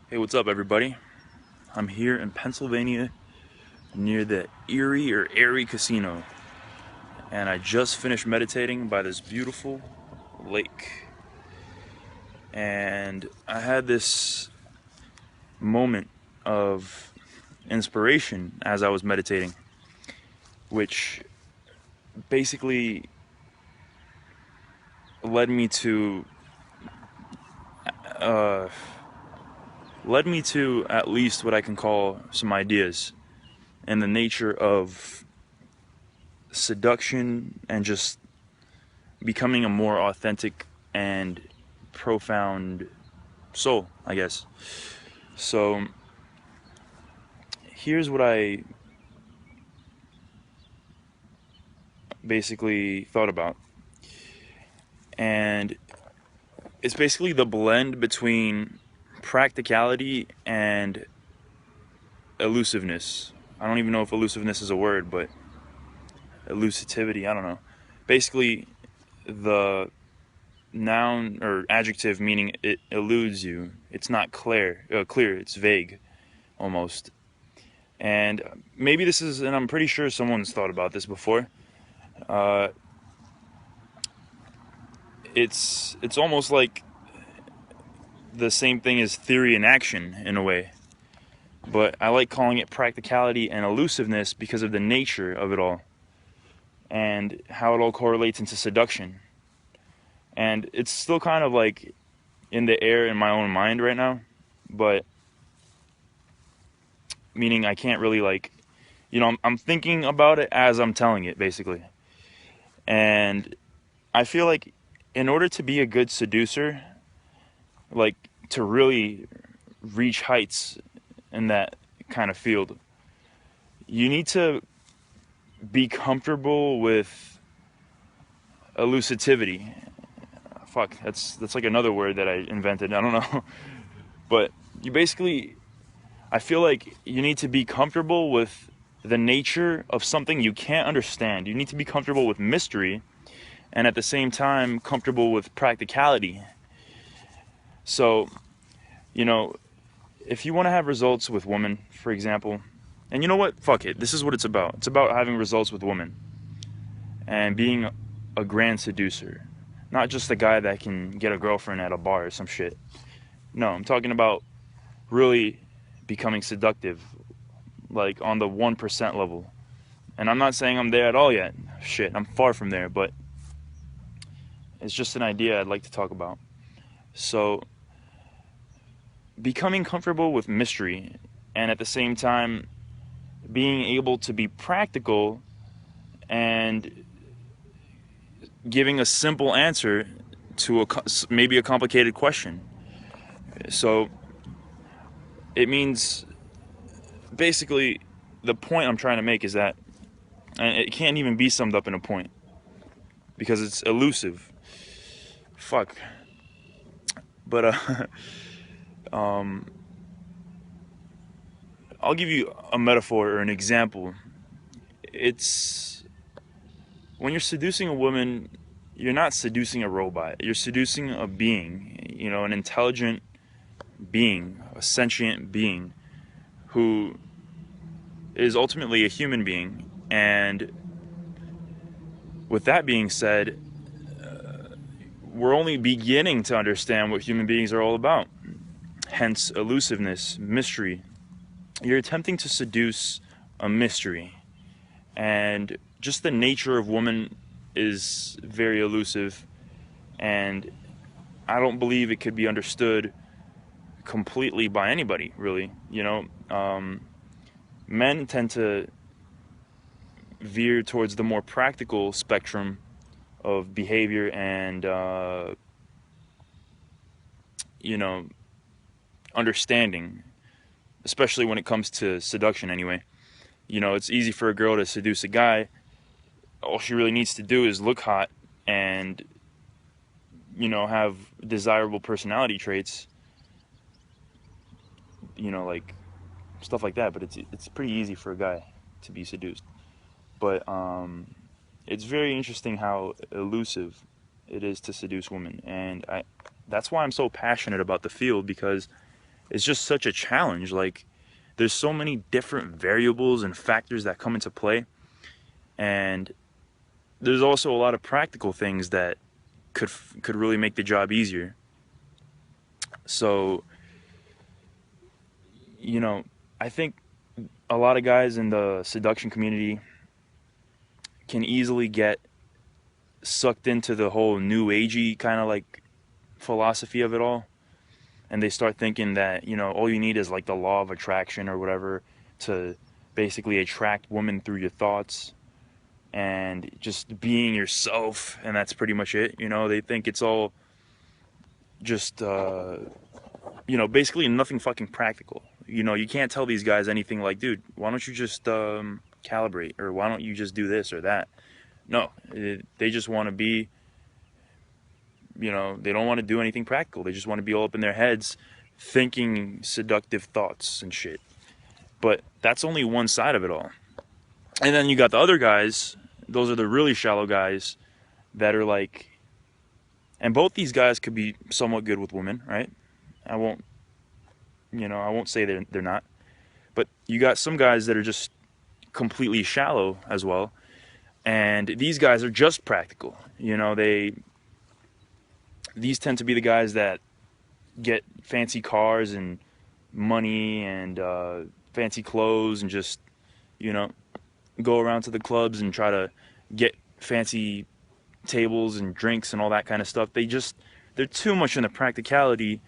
Hey, what's up, everybody? I'm here in Pennsylvania near the Erie Casino, and I just finished meditating by this beautiful lake. And I had this moment of inspiration as I was meditating, which basically led me to uh, at least what I can call some ideas in the nature of seduction and just becoming a more authentic and profound soul, I guess. So here's what I basically thought about. And it's basically the blend between practicality and elusiveness. I don't even know if elusiveness is a word, but elusivity, I don't know. Basically, the noun or adjective meaning it eludes you. It's not clear, it's vague almost. And maybe this is, and I'm pretty sure someone's thought about this before. Uh, it's almost like the same thing as theory and action in a way, but I like calling it practicality and elusiveness because of the nature of it all and how it all correlates into seduction. And it's still kind of like in the air in my own mind right now, but meaning I can't really like, I'm thinking about it as I'm telling it basically. And I feel like in order to be a good seducer, like to really reach heights in that kind of field, you need to be comfortable with elusivity. Fuck, that's like another word that I invented. I don't know. But you basically, I feel like you need to be comfortable with the nature of something you can't understand. You need to be comfortable with mystery and at the same time comfortable with practicality. So, you know, if you want to have results with women, for example, and you know what? Fuck it. This is what it's about. It's about having results with women and being a grand seducer. Not just a guy that can get a girlfriend at a bar or some shit. No, I'm talking about really becoming seductive, like on the 1% level. And I'm not saying I'm there at all yet. Shit, I'm far from there, but it's just an idea I'd like to talk about. So, becoming comfortable with mystery and at the same time being able to be practical and giving a simple answer to maybe a complicated question. So it means basically the point I'm trying to make is that, and it can't even be summed up in a point because it's elusive. Fuck. But um, I'll give you a metaphor or an example. It's when you're seducing a woman, you're not seducing a robot. You're seducing a being, an intelligent being, a sentient being who is ultimately a human being. And with that being said, we're only beginning to understand what human beings are all about. Hence, elusiveness, mystery. You're attempting to seduce a mystery. And just the nature of woman is very elusive. And I don't believe it could be understood completely by anybody, really. Men tend to veer towards the more practical spectrum of behavior and, you know, understanding, especially when it comes to seduction anyway. It's easy for a girl to seduce a guy. All she really needs to do is look hot and, have desirable personality traits, like stuff like that. But it's pretty easy for a guy to be seduced. But it's very interesting how elusive it is to seduce women, and that's why I'm so passionate about the field, because it's just such a challenge. Like, there's so many different variables and factors that come into play, and there's also a lot of practical things that could really make the job easier. So, you know, I think a lot of guys in the seduction community can easily get sucked into the whole new agey kind of like philosophy of it all, and they start thinking that, all you need is like the law of attraction or whatever to basically attract women through your thoughts and just being yourself, and that's pretty much it. They think it's all just basically nothing fucking practical. You can't tell these guys anything like, dude, why don't you just calibrate, or why don't you just do this or that? No, they just want to be, they don't want to do anything practical. They just want to be all up in their heads thinking seductive thoughts and shit. But that's only one side of it all. And then you got the other guys, those are the really shallow guys that are like, and both these guys could be somewhat good with women, right? I won't, I won't say they're not. But you got some guys that are just completely shallow as well. And these guys are just practical. These tend to be the guys that get fancy cars and money and fancy clothes and just, go around to the clubs and try to get fancy tables and drinks and all that kind of stuff. They're too much in the practicality,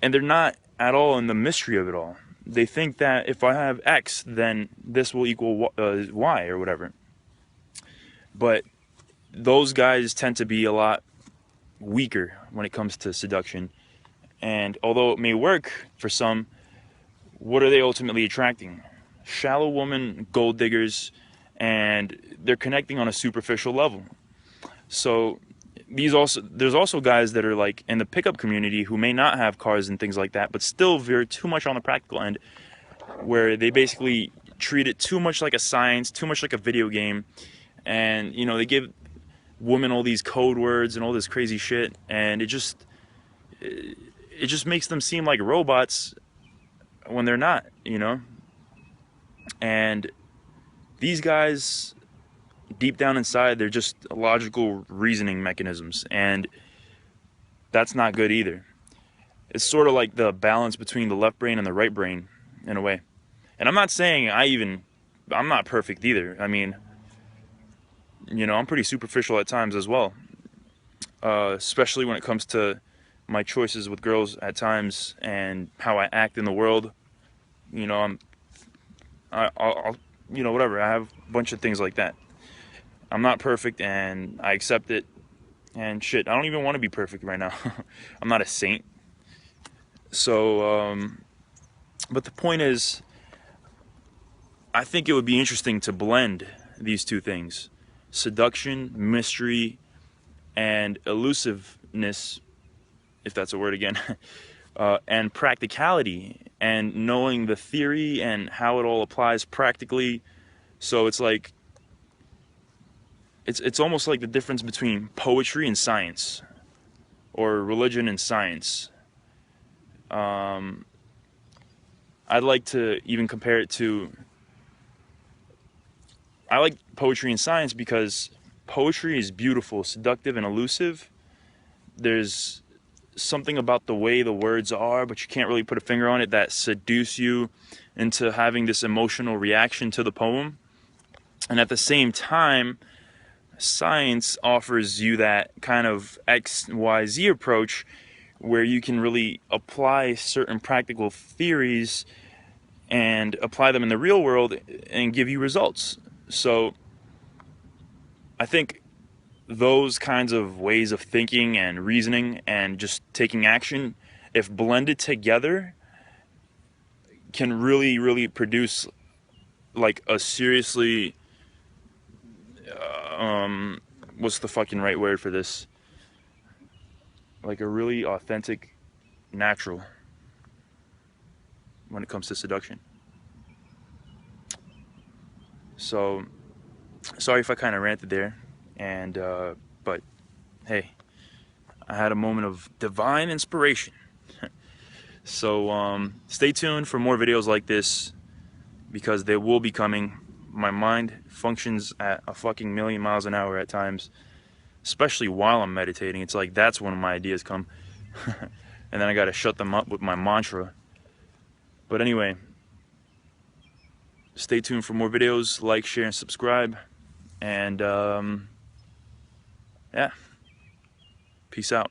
and they're not at all in the mystery of it all. They think that if I have X, then this will equal Y or whatever. But those guys tend to be a lot weaker when it comes to seduction. And although it may work for some, what are they ultimately attracting? Shallow women, gold diggers, and they're connecting on a superficial level. So there's also guys that are like in the pickup community who may not have cars and things like that, but still veer too much on the practical end, where they basically treat it too much like a science, too much like a video game, and they give women all these code words and all this crazy shit, and it just makes them seem like robots when they're not. And these guys, deep down inside, they're just logical reasoning mechanisms, and that's not good either. It's sort of like the balance between the left brain and the right brain, in a way. And I'm not saying I'm not perfect either. I mean, I'm pretty superficial at times as well, especially when it comes to my choices with girls at times and how I act in the world. I'll whatever. I have a bunch of things like that. I'm not perfect, and I accept it. And shit, I don't even want to be perfect right now. I'm not a saint. So, but the point is, I think it would be interesting to blend these two things: seduction, mystery, and elusiveness, if that's a word again, and practicality, and knowing the theory and how it all applies practically. So it's like, it's almost like the difference between poetry and science, or religion and science. I'd like to even compare it to, I like poetry and science because poetry is beautiful, seductive, and elusive. There's something about the way the words are, but you can't really put a finger on it, that seduce you into having this emotional reaction to the poem. And at the same time, science offers you that kind of XYZ approach where you can really apply certain practical theories and apply them in the real world and give you results. So I think those kinds of ways of thinking and reasoning and just taking action, if blended together, can really, really produce like a seriously, what's the fucking right word for this? Like a really authentic, natural, when it comes to seduction. So, sorry if I kind of ranted there, and but hey, I had a moment of divine inspiration. So stay tuned for more videos like this, because they will be coming. My mind functions at a fucking million miles an hour at times, especially while I'm meditating. It's like that's when my ideas come. And then I gotta shut them up with my mantra. But anyway, stay tuned for more videos. Like, share, and subscribe. And yeah, peace out.